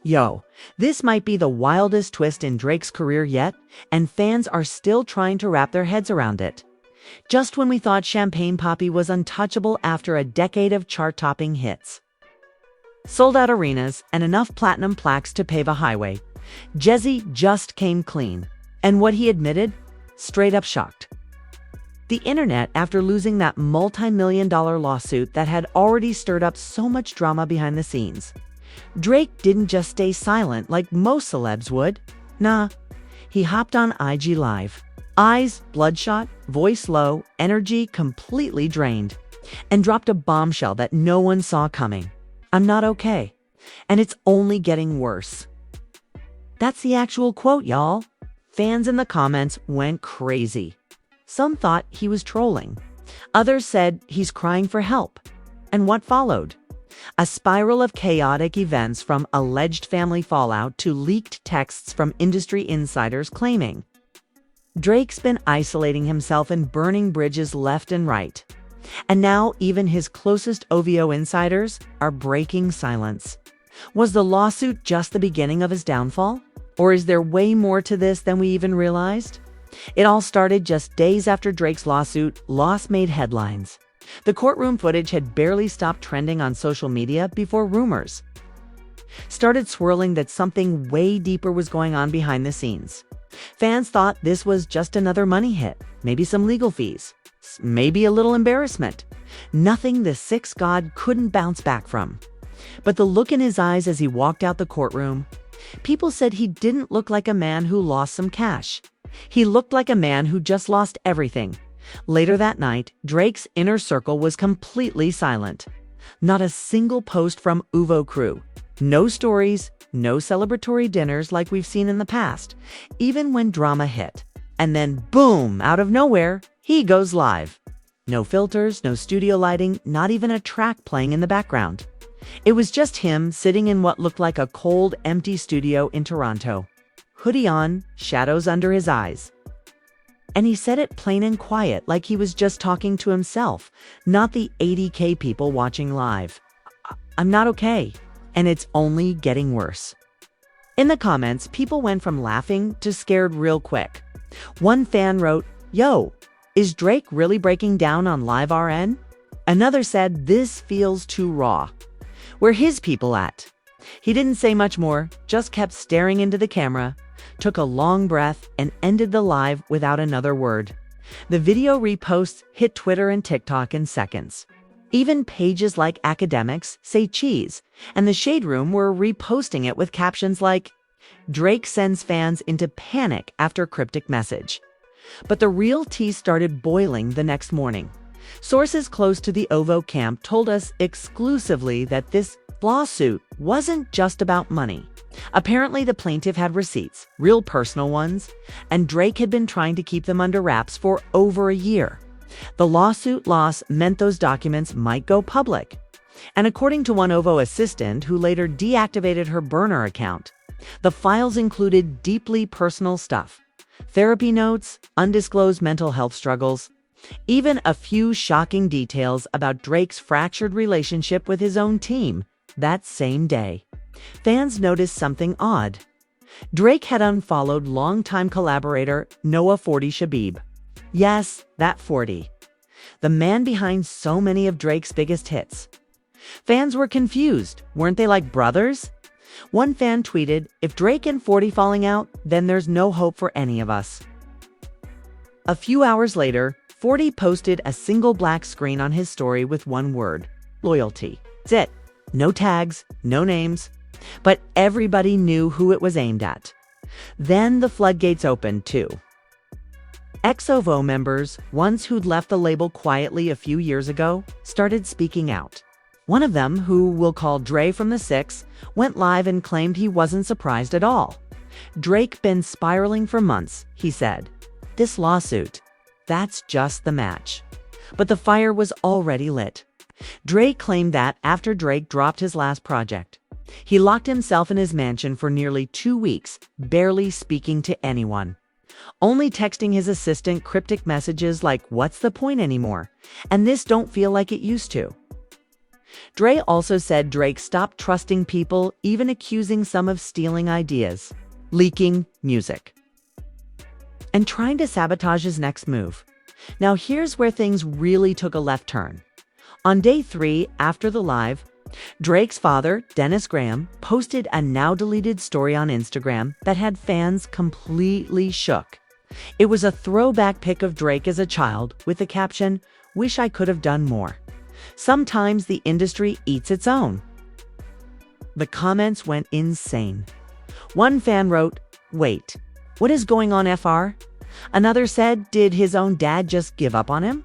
Yo, this might be the wildest twist in Drake's career yet, and fans are still trying to wrap their heads around it. Just when we thought Champagne Papi was untouchable after a decade of chart-topping hits. Sold out arenas and enough platinum plaques to pave a highway, Jay-Z just came clean. And what he admitted? Straight up shocked. The internet, after losing that multi-million-dollar lawsuit that had already stirred up so much drama behind the scenes. Drake didn't just stay silent like most celebs would. Nah, he hopped on IG Live. Eyes bloodshot, voice low, energy completely drained. And dropped a bombshell that no one saw coming. I'm not okay. And it's only getting worse. That's the actual quote, y'all. Fans in the comments went crazy. Some thought he was trolling. Others said he's crying for help. And what followed? A spiral of chaotic events, from alleged family fallout to leaked texts from industry insiders claiming Drake's been isolating himself and burning bridges left and right. And now even his closest OVO insiders are breaking silence. Was the lawsuit just the beginning of his downfall? Or is there way more to this than we even realized? It all started just days after Drake's lawsuit loss made headlines. The courtroom footage had barely stopped trending on social media before rumors started swirling that something way deeper was going on behind the scenes. Fans thought this was just another money hit, maybe some legal fees, maybe a little embarrassment. Nothing the Six God couldn't bounce back from. But the look in his eyes as he walked out the courtroom, people said he didn't look like a man who lost some cash. He looked like a man who just lost everything. Later that night, Drake's inner circle was completely silent. Not a single post from OVO crew. No stories, no celebratory dinners like we've seen in the past, even when drama hit. And then boom, out of nowhere, he goes live. No filters, no studio lighting, not even a track playing in the background. It was just him sitting in what looked like a cold, empty studio in Toronto. Hoodie on, shadows under his eyes. And he said it plain and quiet, like he was just talking to himself, not the 80K people watching live. I'm not okay, and it's only getting worse. In the comments, people went from laughing to scared real quick. One fan wrote, "Yo, is Drake really breaking down on Live RN?" Another said, "This feels too raw. Where his people at?" He didn't say much more, just kept staring into the camera, took a long breath, and ended the live without another word. The video reposts hit Twitter and TikTok in seconds. Even pages like Academics Say Cheese and The Shade Room were reposting it with captions like, "Drake sends fans into panic after cryptic message." But the real tea started boiling the next morning. Sources close to the OVO camp told us exclusively that this lawsuit wasn't just about money. Apparently, the plaintiff had receipts, real personal ones, and Drake had been trying to keep them under wraps for over a year. The lawsuit loss meant those documents might go public. And according to one OVO assistant who later deactivated her burner account, the files included deeply personal stuff, therapy notes, undisclosed mental health struggles, even a few shocking details about Drake's fractured relationship with his own team that same day. Fans noticed something odd. Drake had unfollowed longtime collaborator Noah 40 Shabib. Yes, that 40. The man behind so many of Drake's biggest hits. Fans were confused. Weren't they like brothers? One fan tweeted, "If Drake and 40 falling out, then there's no hope for any of us." A few hours later, 40 posted a single black screen on his story with one word: loyalty. That's it. No tags, no names. But everybody knew who it was aimed at. Then the floodgates opened too. Ex-OVO members, ones who'd left the label quietly a few years ago, started speaking out. One of them, who we'll call Dre from the Six, went live and claimed he wasn't surprised at all. "Drake been spiraling for months," he said. "This lawsuit, that's just the match." But the fire was already lit. Dre claimed that after Drake dropped his last project, he locked himself in his mansion for nearly 2 weeks, barely speaking to anyone. Only texting his assistant cryptic messages like, "What's the point anymore? And this don't feel like it used to." Dre also said Drake stopped trusting people, even accusing some of stealing ideas, leaking music, and trying to sabotage his next move. Now here's where things really took a left turn. On day 3 after the live, Drake's father, Dennis Graham, posted a now-deleted story on Instagram that had fans completely shook. It was a throwback pic of Drake as a child with the caption, "Wish I could have done more." Sometimes the industry eats its own. The comments went insane. One fan wrote, "Wait, what is going on, FR?" Another said, "Did his own dad just give up on him?"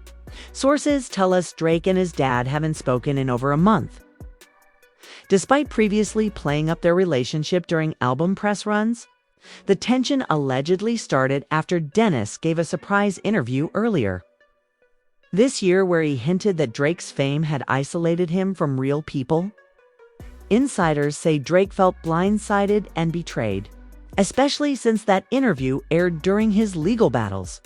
Sources tell us Drake and his dad haven't spoken in over a month. Despite previously playing up their relationship during album press runs, the tension allegedly started after Dennis gave a surprise interview earlier this year where he hinted that Drake's fame had isolated him from real people. Insiders say Drake felt blindsided and betrayed, especially since that interview aired during his legal battles.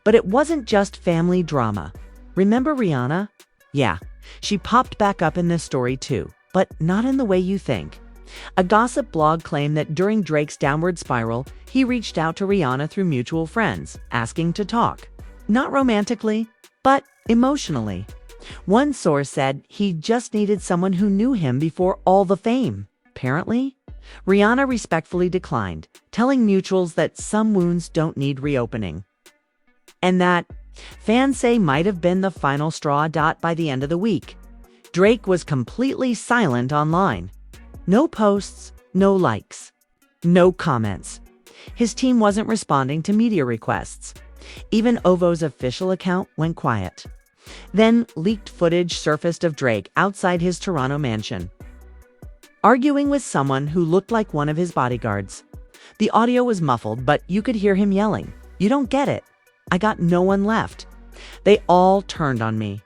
But it wasn't just family drama. Remember Rihanna? Yeah, she popped back up in this story too, but not in the way you think. A gossip blog claimed that during Drake's downward spiral, he reached out to Rihanna through mutual friends, asking to talk. Not romantically, but emotionally. One source said he just needed someone who knew him before all the fame. Apparently, Rihanna respectfully declined, telling mutuals that some wounds don't need reopening. And that, fans say, might have been the final straw. By the end of the week, Drake was completely silent online. No posts, no likes, no comments. His team wasn't responding to media requests. Even OVO's official account went quiet. Then leaked footage surfaced of Drake outside his Toronto mansion, arguing with someone who looked like one of his bodyguards. The audio was muffled, but you could hear him yelling, "You don't get it. I got no one left." They all turned on me.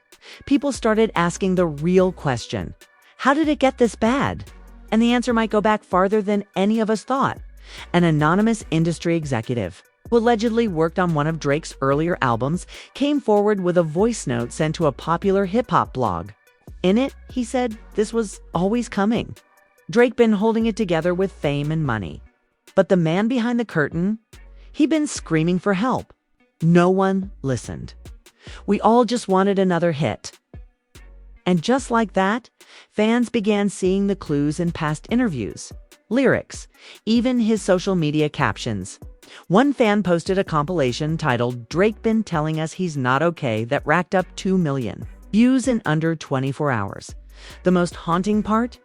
People started asking the real question: how did it get this bad? And the answer might go back farther than any of us thought. An anonymous industry executive, who allegedly worked on one of Drake's earlier albums, came forward with a voice note sent to a popular hip-hop blog. In it, he said this was always coming. Drake been holding it together with fame and money. But the man behind the curtain, he'd been screaming for help. No one listened. We all just wanted another hit. And just like that, fans began seeing the clues in past interviews, lyrics, even his social media captions. One fan posted a compilation titled "Drake Been Telling Us He's Not Okay" that racked up 2 million views in under 24 hours. The most haunting part?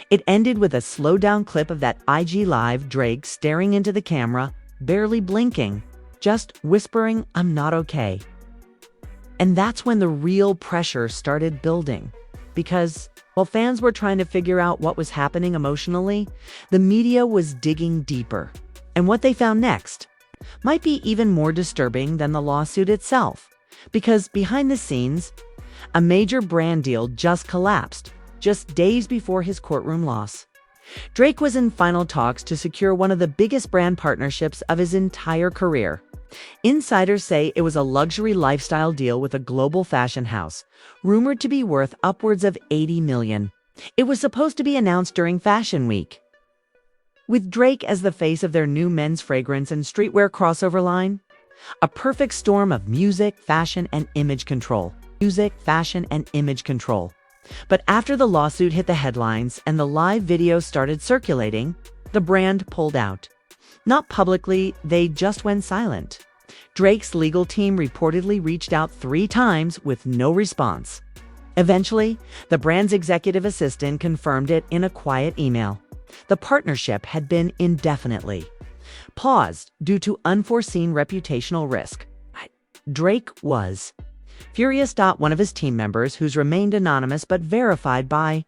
It ended with a slowed-down clip of that IG Live Drake staring into the camera, barely blinking, just whispering, "I'm not okay." And that's when the real pressure started building. Because while fans were trying to figure out what was happening emotionally, the media was digging deeper. And what they found next might be even more disturbing than the lawsuit itself. Because behind the scenes, a major brand deal just collapsed, just days before his courtroom loss. Drake was in final talks to secure one of the biggest brand partnerships of his entire career. Insiders say it was a luxury lifestyle deal with a global fashion house, rumored to be worth upwards of $80 million. It was supposed to be announced during Fashion Week. With Drake as the face of their new men's fragrance and streetwear crossover line, a perfect storm of music, fashion, and image control. Music, fashion, and image control. But after the lawsuit hit the headlines and the live video started circulating, the brand pulled out. Not publicly, they just went silent. Drake's legal team reportedly reached out 3 times with no response. Eventually, the brand's executive assistant confirmed it in a quiet email. The partnership had been indefinitely paused due to unforeseen reputational risk. Drake was furious. One of his team members, who's remained anonymous but verified by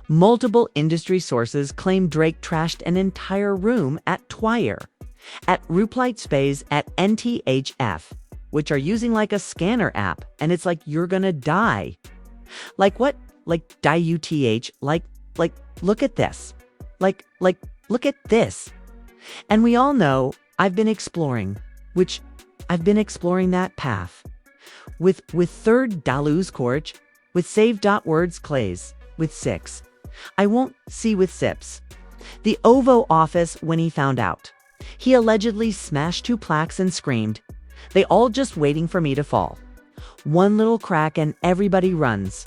multiple industry sources, claimed Drake trashed an entire room at Twire, at Ruplight Space, at NTHF, which are using like a scanner app, and it's like you're gonna die. Like what? Like die-UTH? Like, look at this. Like, look at this. And we all know I've been exploring that path. With third Daluz Korch, with save.words clays, with 6. I won't see with sips. The OVO office when he found out. He allegedly smashed 2 plaques and screamed, "They all just waiting for me to fall. One little crack and everybody runs."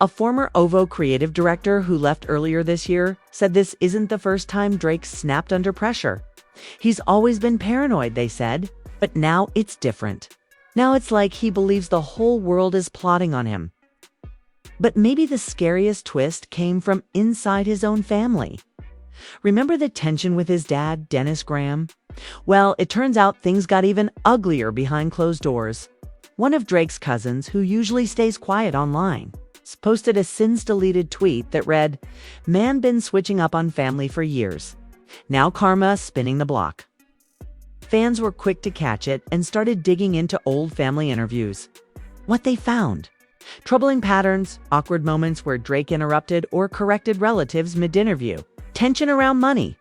A former OVO creative director who left earlier this year said this isn't the first time Drake snapped under pressure. He's always been paranoid, they said, but now it's different. Now it's like he believes the whole world is plotting on him. But maybe the scariest twist came from inside his own family. Remember the tension with his dad, Dennis Graham? Well, it turns out things got even uglier behind closed doors. One of Drake's cousins, who usually stays quiet online, posted a since-deleted tweet that read, "Man been switching up on family for years. Now karma spinning the block." Fans were quick to catch it and started digging into old family interviews. What they found: troubling patterns, awkward moments where Drake interrupted or corrected relatives mid-interview, tension around money,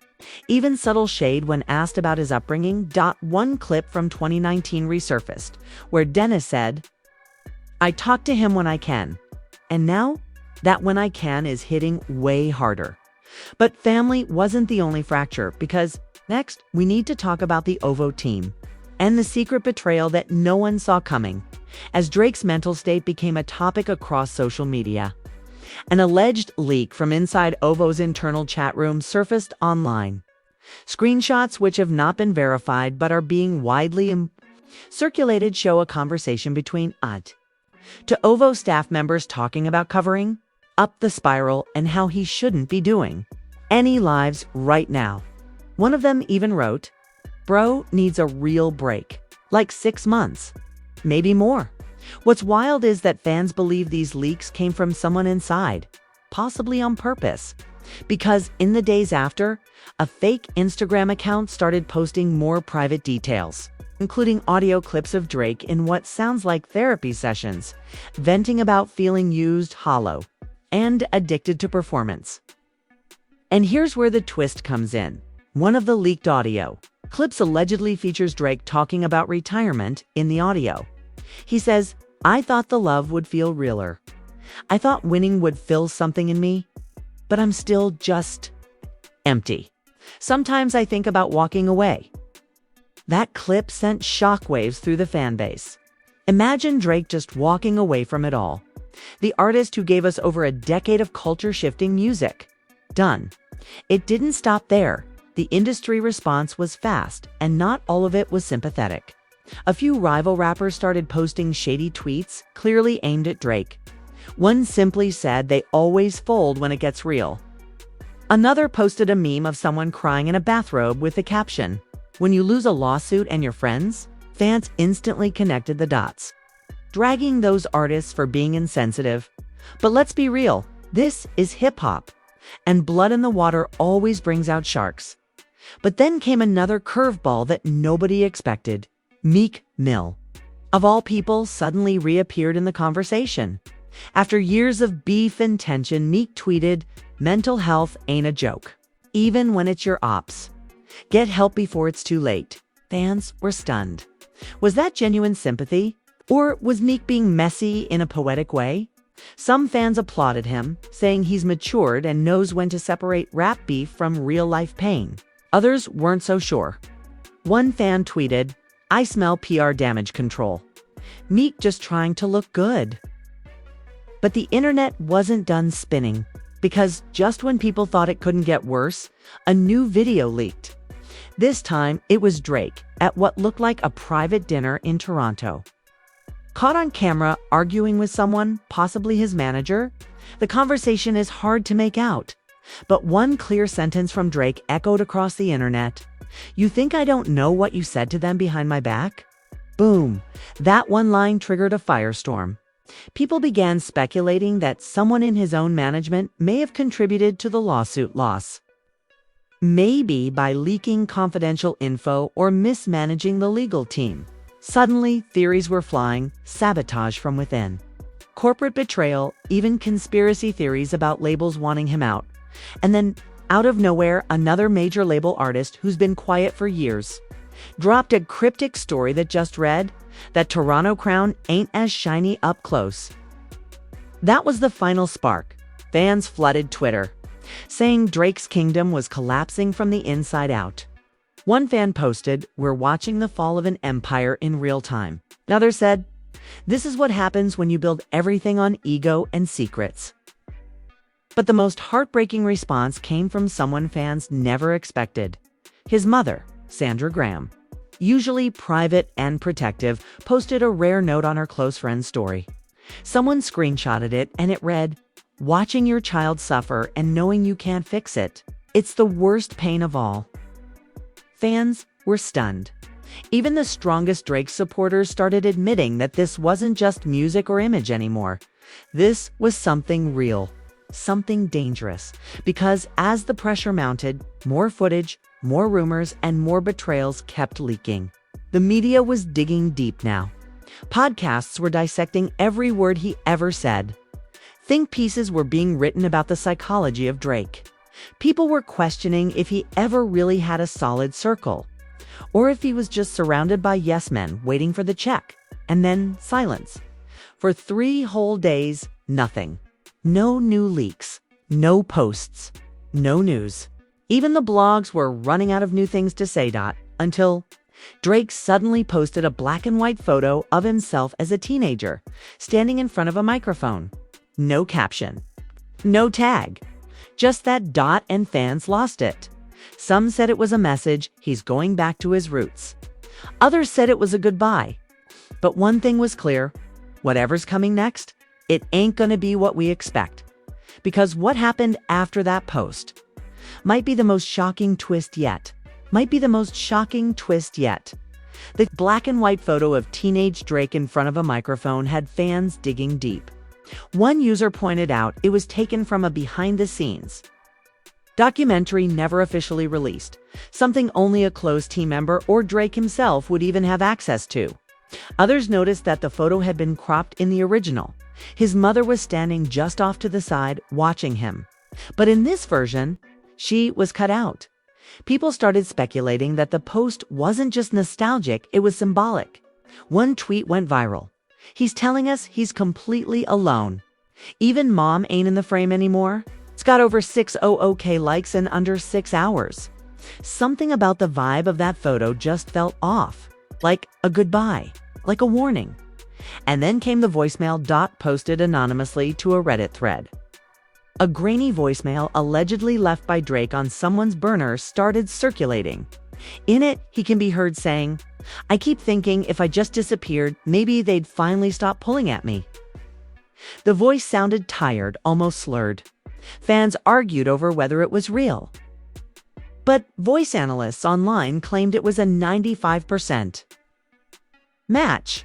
even subtle shade when asked about his upbringing. One clip from 2019 resurfaced, where Dennis said, "I talk to him when I can." And now, that "when I can" is hitting way harder. But family wasn't the only fracture, because next, we need to talk about the OVO team and the secret betrayal that no one saw coming, as Drake's mental state became a topic across social media. An alleged leak from inside OVO's internal chat room surfaced online. Screenshots, which have not been verified but are being widely circulated, show a conversation between to OVO staff members talking about covering up the spiral and how he shouldn't be doing any lives right now. One of them even wrote, "Bro needs a real break, like 6 months, maybe more." What's wild is that fans believe these leaks came from someone inside, possibly on purpose, because in the days after, a fake Instagram account started posting more private details, including audio clips of Drake in what sounds like therapy sessions, venting about feeling used, hollow, and addicted to performance. And here's where the twist comes in. One of the leaked audio clips allegedly features Drake talking about retirement. In the audio, he says, "I thought the love would feel realer. I thought winning would fill something in me, but I'm still just empty. Sometimes I think about walking away." That clip sent shockwaves through the fan base. Imagine Drake just walking away from it all. The artist who gave us over a decade of culture-shifting music. Done. It didn't stop there. The industry response was fast, and not all of it was sympathetic. A few rival rappers started posting shady tweets, clearly aimed at Drake. One simply said they always fold when it gets real. Another posted a meme of someone crying in a bathrobe with the caption, "When you lose a lawsuit and your friends." Fans instantly connected the dots, dragging those artists for being insensitive. But let's be real, this is hip-hop, and blood in the water always brings out sharks. But then came another curveball that nobody expected. Meek Mill, of all people, suddenly reappeared in the conversation. After years of beef and tension, Meek tweeted, "Mental health ain't a joke, even when it's your ops. Get help before it's too late." Fans were stunned. Was that genuine sympathy? Or was Meek being messy in a poetic way? Some fans applauded him, saying he's matured and knows when to separate rap beef from real-life pain. Others weren't so sure. One fan tweeted, "I smell PR damage control. Meek just trying to look good." But the internet wasn't done spinning, because just when people thought it couldn't get worse, a new video leaked. This time, it was Drake at what looked like a private dinner in Toronto. Caught on camera arguing with someone, possibly his manager. The conversation is hard to make out, but one clear sentence from Drake echoed across the internet. "You think I don't know what you said to them behind my back?" Boom. That one line triggered a firestorm. People began speculating that someone in his own management may have contributed to the lawsuit loss. Maybe by leaking confidential info or mismanaging the legal team. Suddenly, theories were flying, sabotage from within, corporate betrayal, even conspiracy theories about labels wanting him out. And then, out of nowhere, another major label artist who's been quiet for years dropped a cryptic story that just read that Toronto crown ain't as shiny up close. That was the final spark. Fans flooded Twitter, saying Drake's kingdom was collapsing from the inside out. One fan posted, "We're watching the fall of an empire in real time." Another said, "This is what happens when you build everything on ego and secrets." But the most heartbreaking response came from someone fans never expected. His mother, Sandra Graham, usually private and protective, posted a rare note on her close friend's story. Someone screenshotted it and it read, "Watching your child suffer and knowing you can't fix it. It's the worst pain of all." Fans were stunned. Even the strongest Drake supporters started admitting that this wasn't just music or image anymore. This was something real, something dangerous, because as the pressure mounted, more footage, more rumors, and more betrayals kept leaking. The media was digging deep now. Podcasts were dissecting every word he ever said. Think pieces were being written about the psychology of Drake. People were questioning if he ever really had a solid circle, or if he was just surrounded by yes men waiting for the check, and then silence. For 3 whole days, nothing. No new leaks, no posts, no news. Even the blogs were running out of new things to say, until Drake suddenly posted a black and white photo of himself as a teenager, standing in front of a microphone. No caption, no tag, just that dot, and fans lost it. Some said it was a message he's going back to his roots. Others said it was a goodbye. But one thing was clear, whatever's coming next, it ain't gonna be what we expect. Because what happened after that post might be the most shocking twist yet. The black and white photo of teenage Drake in front of a microphone had fans digging deep. One user pointed out it was taken from a behind-the-scenes documentary never officially released, something only a close team member or Drake himself would even have access to. Others noticed that the photo had been cropped in the original. His mother was standing just off to the side, watching him. But in this version, she was cut out. People started speculating that the post wasn't just nostalgic, it was symbolic. One tweet went viral. "He's telling us he's completely alone. Even mom ain't in the frame anymore." It's got over 600K likes in under 6 hours. Something about the vibe of that photo just felt off, like a goodbye, like a warning. And then came the voicemail Dot posted anonymously to a Reddit thread. A grainy voicemail allegedly left by Drake on someone's burner started circulating. In it, he can be heard saying, "I keep thinking if I just disappeared, maybe they'd finally stop pulling at me." The voice sounded tired, almost slurred. Fans argued over whether it was real. But voice analysts online claimed it was a 95% match.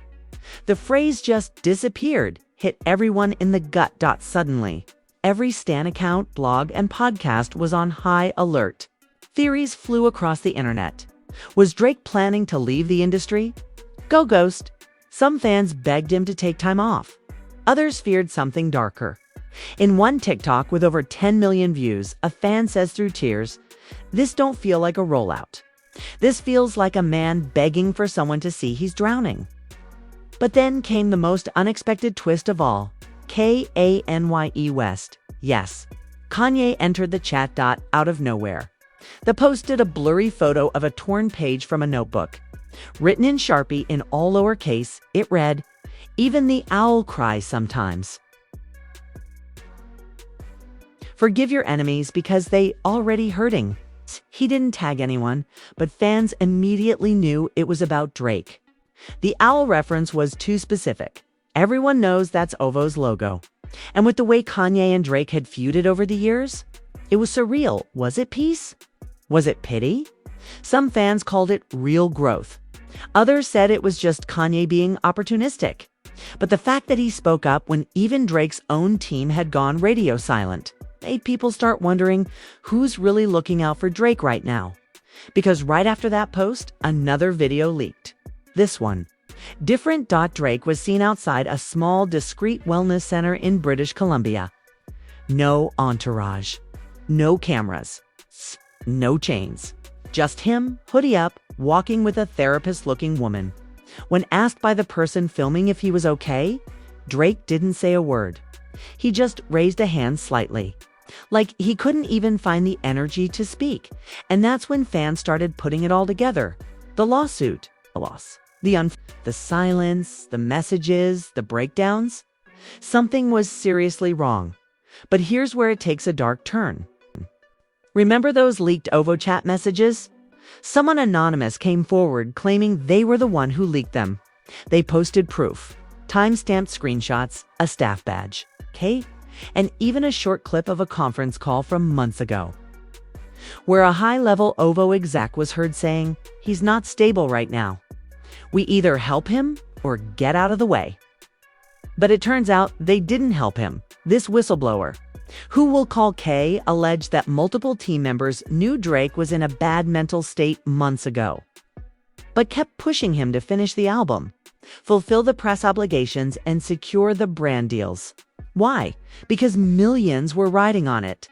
The phrase "just disappeared" hit everyone in the gut. Suddenly, every Stan account, blog, and podcast was on high alert. Theories flew across the internet. Was Drake planning to leave the industry? Go ghost? Some fans begged him to take time off. Others feared something darker. In one TikTok with over 10 million views, a fan says through tears, "This don't feel like a rollout. This feels like a man begging for someone to see he's drowning." But then came the most unexpected twist of all. Kanye West. Yes, Kanye entered the chat. Out of nowhere. The posted a blurry photo of a torn page from a notebook. Written in Sharpie in all lowercase, it read, "Even the owl cries sometimes. Forgive your enemies because they already hurting." He didn't tag anyone, but fans immediately knew it was about Drake. The owl reference was too specific. Everyone knows that's OVO's logo. And with the way Kanye and Drake had feuded over the years, it was surreal. Was it peace? Was it pity? Some fans called it real growth. Others said it was just Kanye being opportunistic. But the fact that he spoke up when even Drake's own team had gone radio silent made people start wondering who's really looking out for Drake right now. Because right after that post, another video leaked. This one. Different. Drake was seen outside a small, discreet wellness center in British Columbia. No entourage. No cameras. No chains. Just him, hoodie up, walking with a therapist-looking woman. When asked by the person filming if he was okay, Drake didn't say a word. He just raised a hand slightly. Like he couldn't even find the energy to speak. And that's when fans started putting it all together. The lawsuit, the loss, the silence, the messages, the breakdowns. Something was seriously wrong. But here's where it takes a dark turn. Remember those leaked OVO chat messages? Someone anonymous came forward claiming they were the one who leaked them. They posted proof, time-stamped screenshots, a staff badge, okay? And even a short clip of a conference call from months ago, where a high-level OVO exec was heard saying, "He's not stable right now. We either help him or get out of the way." But it turns out they didn't help him. This whistleblower, who we'll call K, alleged that multiple team members knew Drake was in a bad mental state months ago, but kept pushing him to finish the album, fulfill the press obligations, and secure the brand deals. Why? Because millions were riding on it.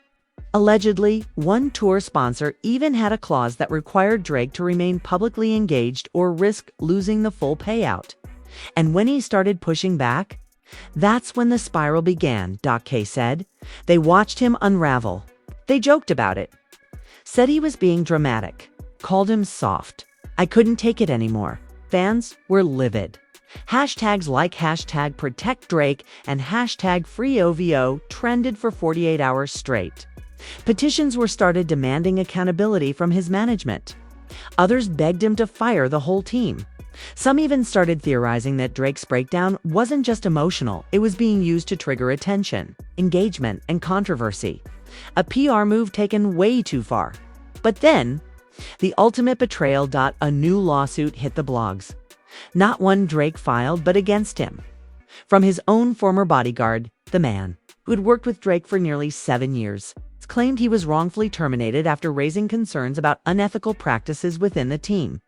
Allegedly, one tour sponsor even had a clause that required Drake to remain publicly engaged or risk losing the full payout. And when he started pushing back, that's when the spiral began, K said. They watched him unravel. They joked about it, said he was being dramatic, called him soft. I couldn't take it anymore. Fans were livid. Hashtags like hashtag protect Drake and hashtag free OVO trended for 48 hours straight. Petitions were started demanding accountability from his management. Others begged him to fire the whole team. Some even started theorizing that Drake's breakdown wasn't just emotional, it was being used to trigger attention, engagement, and controversy. A PR move taken way too far. But then, the ultimate betrayal. A new lawsuit hit the blogs. Not one Drake filed, but against him. From his own former bodyguard, the man, who had worked with Drake for nearly 7 years, claimed he was wrongfully terminated after raising concerns about unethical practices within the team.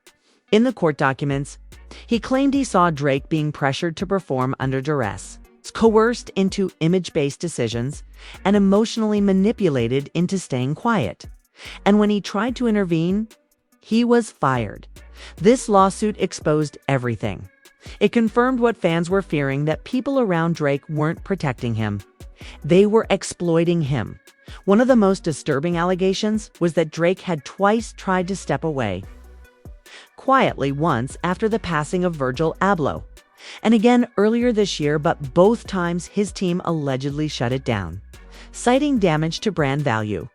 In the court documents, he claimed he saw Drake being pressured to perform under duress, coerced into image-based decisions, and emotionally manipulated into staying quiet. And when he tried to intervene, he was fired. This lawsuit exposed everything. It confirmed what fans were fearing, that people around Drake weren't protecting him. They were exploiting him. One of the most disturbing allegations was that Drake had twice tried to step away. Quietly once after the passing of Virgil Abloh, and again earlier this year, but both times his team allegedly shut it down, citing damage to brand value.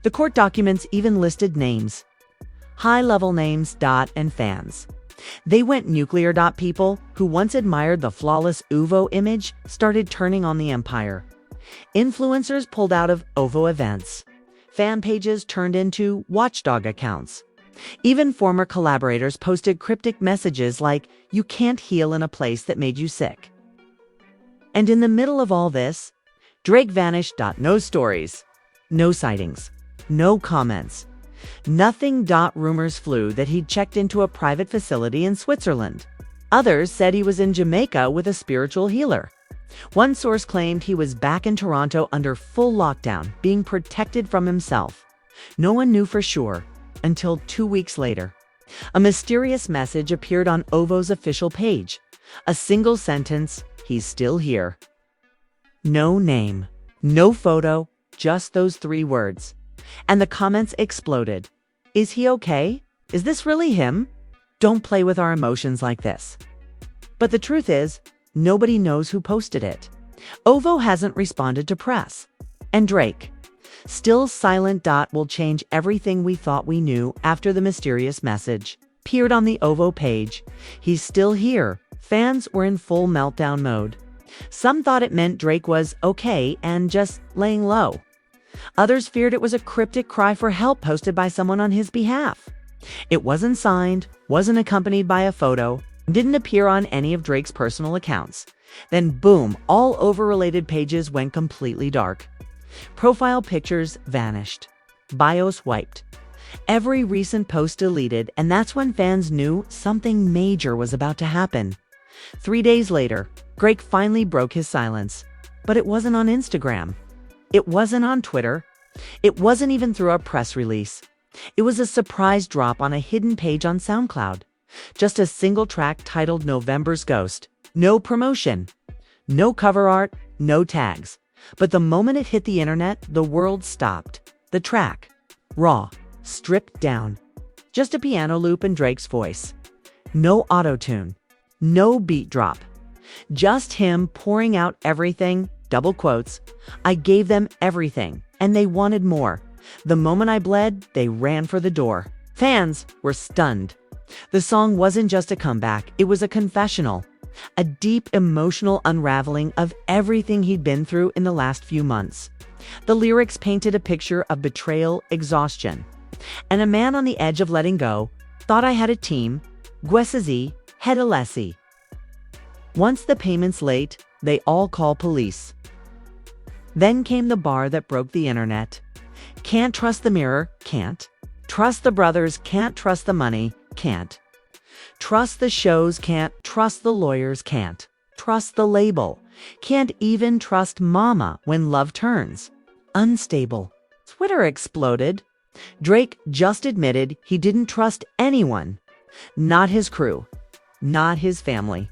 The court documents even listed names, high-level names, and fans. They went nuclear. People who once admired the flawless OVO image started turning on the empire. Influencers pulled out of OVO events. Fan pages turned into watchdog accounts. Even former collaborators posted cryptic messages like, "You can't heal in a place that made you sick." And in the middle of all this, Drake vanished. No stories, no sightings, no comments, nothing. Rumors flew that he'd checked into a private facility in Switzerland. Others said he was in Jamaica with a spiritual healer. One source claimed he was back in Toronto under full lockdown, being protected from himself. No one knew for sure until 2 weeks later. A mysterious message appeared on OVO's official page. A single sentence, "He's still here." No name, no photo, just those 3 words. And the comments exploded. Is he okay? Is this really him? Don't play with our emotions like this. But the truth is, nobody knows who posted it. OVO hasn't responded to press. And Drake, still silent. Will change everything we thought we knew after the mysterious message appeared on the OVO page. He's still here. Fans were in full meltdown mode. Some thought it meant Drake was okay and just laying low. Others feared it was a cryptic cry for help posted by someone on his behalf. It wasn't signed, wasn't accompanied by a photo, didn't appear on any of Drake's personal accounts. Then boom, all OVO-related pages went completely dark. Profile pictures vanished. Bios wiped. Every recent post deleted, and that's when fans knew something major was about to happen. 3 days later, Drake finally broke his silence. But it wasn't on Instagram. It wasn't on Twitter. It wasn't even through a press release. It was a surprise drop on a hidden page on SoundCloud. Just a single track titled November's Ghost. No promotion. No cover art. no tags. But the moment it hit the internet, the world stopped. The track, raw, stripped down. Just a piano loop and Drake's voice. No auto-tune. No beat drop. Just him pouring out everything, double quotes. I gave them everything, and they wanted more. The moment I bled, they ran for the door. Fans were stunned. The song wasn't just a comeback, it was a confessional. A deep emotional unraveling of everything he'd been through in the last few months. The lyrics painted a picture of betrayal, exhaustion. And a man on the edge of letting go, thought I had a team, Gwesizi, Hedalesi. Once the payment's late, they all call police. Then came the bar that broke the internet. Can't trust the mirror, can't. Trust the brothers, can't trust the money, can't. Trust the shows, can't. Trust the lawyers, can't. Trust the label. Can't even trust mama when love turns. Unstable. Twitter exploded. Drake just admitted he didn't trust anyone. Not his crew. Not his family.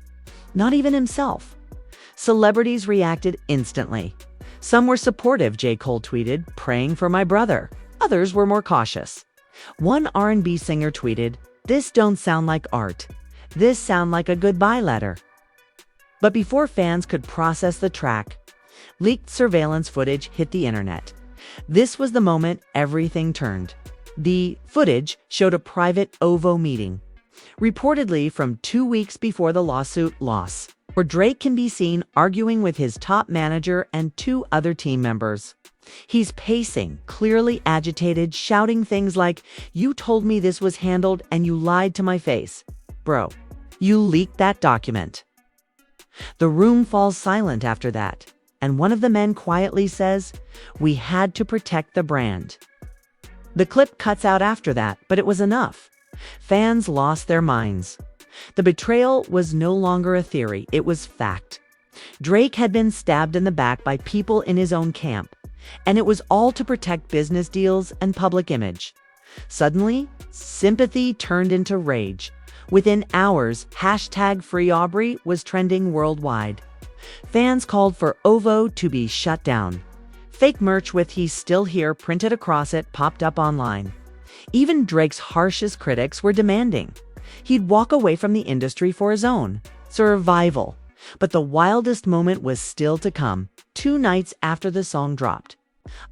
Not even himself. Celebrities reacted instantly. Some were supportive, J. Cole tweeted, praying for my brother. Others were more cautious. One R&B singer tweeted, "This don't sound like art. This sound like a goodbye letter." But before fans could process the track, leaked surveillance footage hit the internet. This was the moment everything turned. The footage showed a private OVO meeting, reportedly from 2 weeks before the lawsuit loss, where Drake can be seen arguing with his top manager and 2 other team members. He's pacing, clearly agitated, shouting things like, "You told me this was handled and you lied to my face. Bro, you leaked that document." The room falls silent after that, and one of the men quietly says, "We had to protect the brand." The clip cuts out after that, but it was enough. Fans lost their minds. The betrayal was no longer a theory, it was fact. Drake had been stabbed in the back by people in his own camp, and it was all to protect business deals and public image. Suddenly, sympathy turned into rage. Within hours, #FreeAubrey was trending worldwide. Fans called for OVO to be shut down. Fake merch with "He's Still Here" printed across it popped up online. Even Drake's harshest critics were demanding he'd walk away from the industry for his own survival. But the wildest moment was still to come. 2 nights after the song dropped,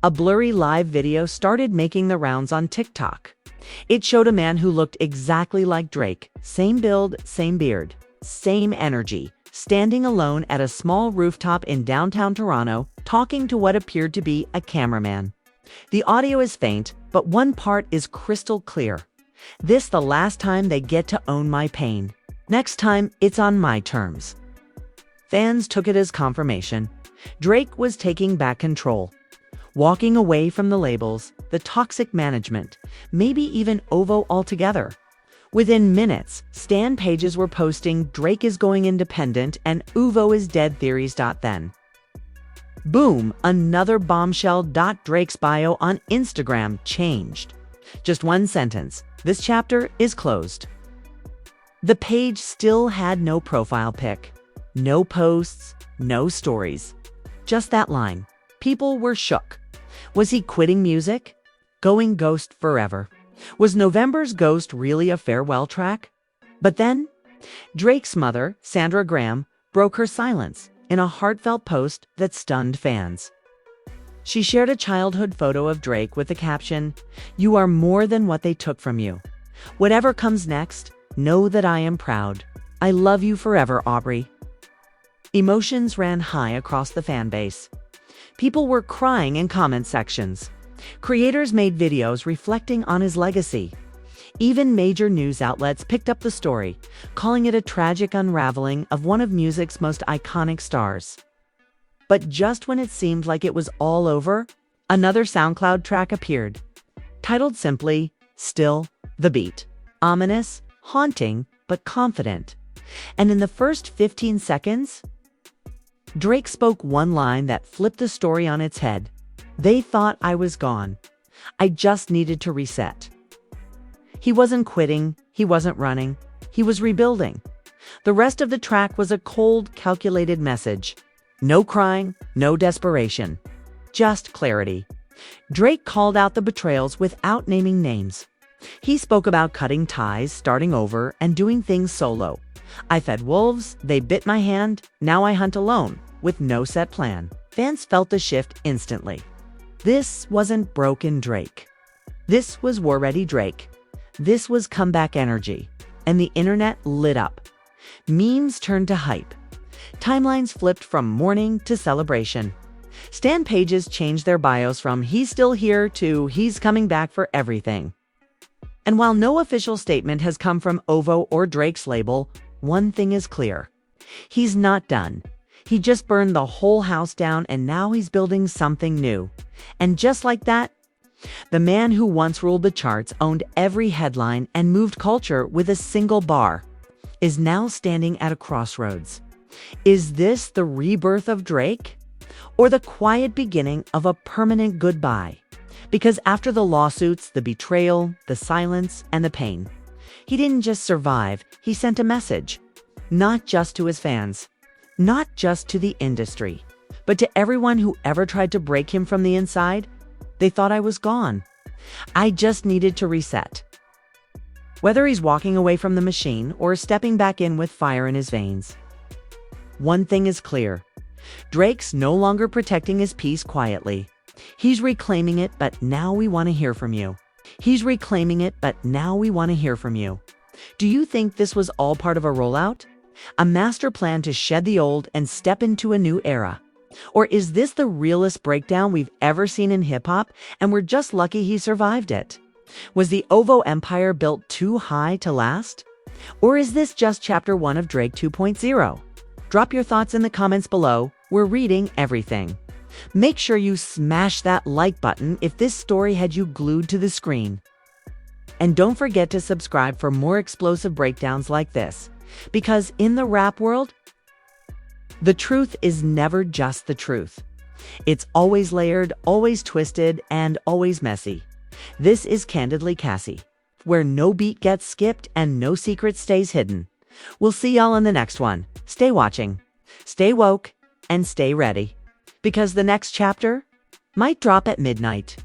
a blurry live video started making the rounds on TikTok. It showed a man who looked exactly like Drake, same build, same beard, same energy, standing alone at a small rooftop in downtown Toronto, talking to what appeared to be a cameraman. The audio is faint, but one part is crystal clear. "This the last time they get to own my pain. Next time, it's on my terms." Fans took it as confirmation. Drake was taking back control, walking away from the labels, the toxic management, maybe even OVO altogether. Within minutes, stan pages were posting "Drake is going independent" and "OVO is dead" theories. Then, boom, another bombshell. Drake's bio on Instagram changed. Just one sentence: "This chapter is closed." The page still had no profile pic, no posts, no stories. Just that line. People were shook. Was he quitting music? Going ghost forever? Was November's Ghost really a farewell track? But then, Drake's mother, Sandra Graham, broke her silence in a heartfelt post that stunned fans. She shared a childhood photo of Drake with the caption, "You are more than what they took from you. Whatever comes next, know that I am proud. I love you forever, Aubrey." Emotions ran high across the fan base. People were crying in comment sections. Creators made videos reflecting on his legacy. Even major news outlets picked up the story, calling it a tragic unraveling of one of music's most iconic stars. But just when it seemed like it was all over, another SoundCloud track appeared, titled simply, "Still the Beat." Ominous, haunting, but confident. And in the first 15 seconds, Drake spoke one line that flipped the story on its head. "They thought I was gone. I just needed to reset." He wasn't quitting, he wasn't running, he was rebuilding. The rest of the track was a cold, calculated message. No crying, no desperation. Just clarity. Drake called out the betrayals without naming names. He spoke about cutting ties, starting over, and doing things solo. I fed wolves, they bit my hand, now I hunt alone, with no set plan. Fans felt the shift instantly. This wasn't broken Drake. This was war-ready Drake. This was comeback energy. And the internet lit up. Memes turned to hype. Timelines flipped from mourning to celebration. Stan pages changed their bios from "he's still here" to "he's coming back for everything." And while no official statement has come from OVO or Drake's label, one thing is clear. He's not done. He just burned the whole house down and now he's building something new. And just like that, the man who once ruled the charts, owned every headline, and moved culture with a single bar, is now standing at a crossroads. Is this the rebirth of Drake? Or the quiet beginning of a permanent goodbye? Because after the lawsuits, the betrayal, the silence, and the pain, he didn't just survive, he sent a message. Not just to his fans, not just to the industry, but to everyone who ever tried to break him from the inside. They thought I was gone. I just needed to reset. Whether he's walking away from the machine or stepping back in with fire in his veins, one thing is clear. Drake's no longer protecting his peace quietly. He's reclaiming it, but now we want to hear from you. He's reclaiming it, but now we want to hear from you. Do you think this was all part of a rollout? A master plan to shed the old and step into a new era? Or is this the realest breakdown we've ever seen in hip-hop, and we're just lucky he survived it? Was the OVO empire built too high to last? Or is this just chapter 1 of Drake 2.0? Drop your thoughts in the comments below. We're reading everything. Make sure you smash that like button if this story had you glued to the screen. And don't forget to subscribe for more explosive breakdowns like this. Because in the rap world, the truth is never just the truth. It's always layered, always twisted, and always messy. This is Candidly Cassie, where no beat gets skipped and no secret stays hidden. We'll see y'all in the next one. Stay watching, stay woke, and stay ready. Because the next chapter might drop at midnight.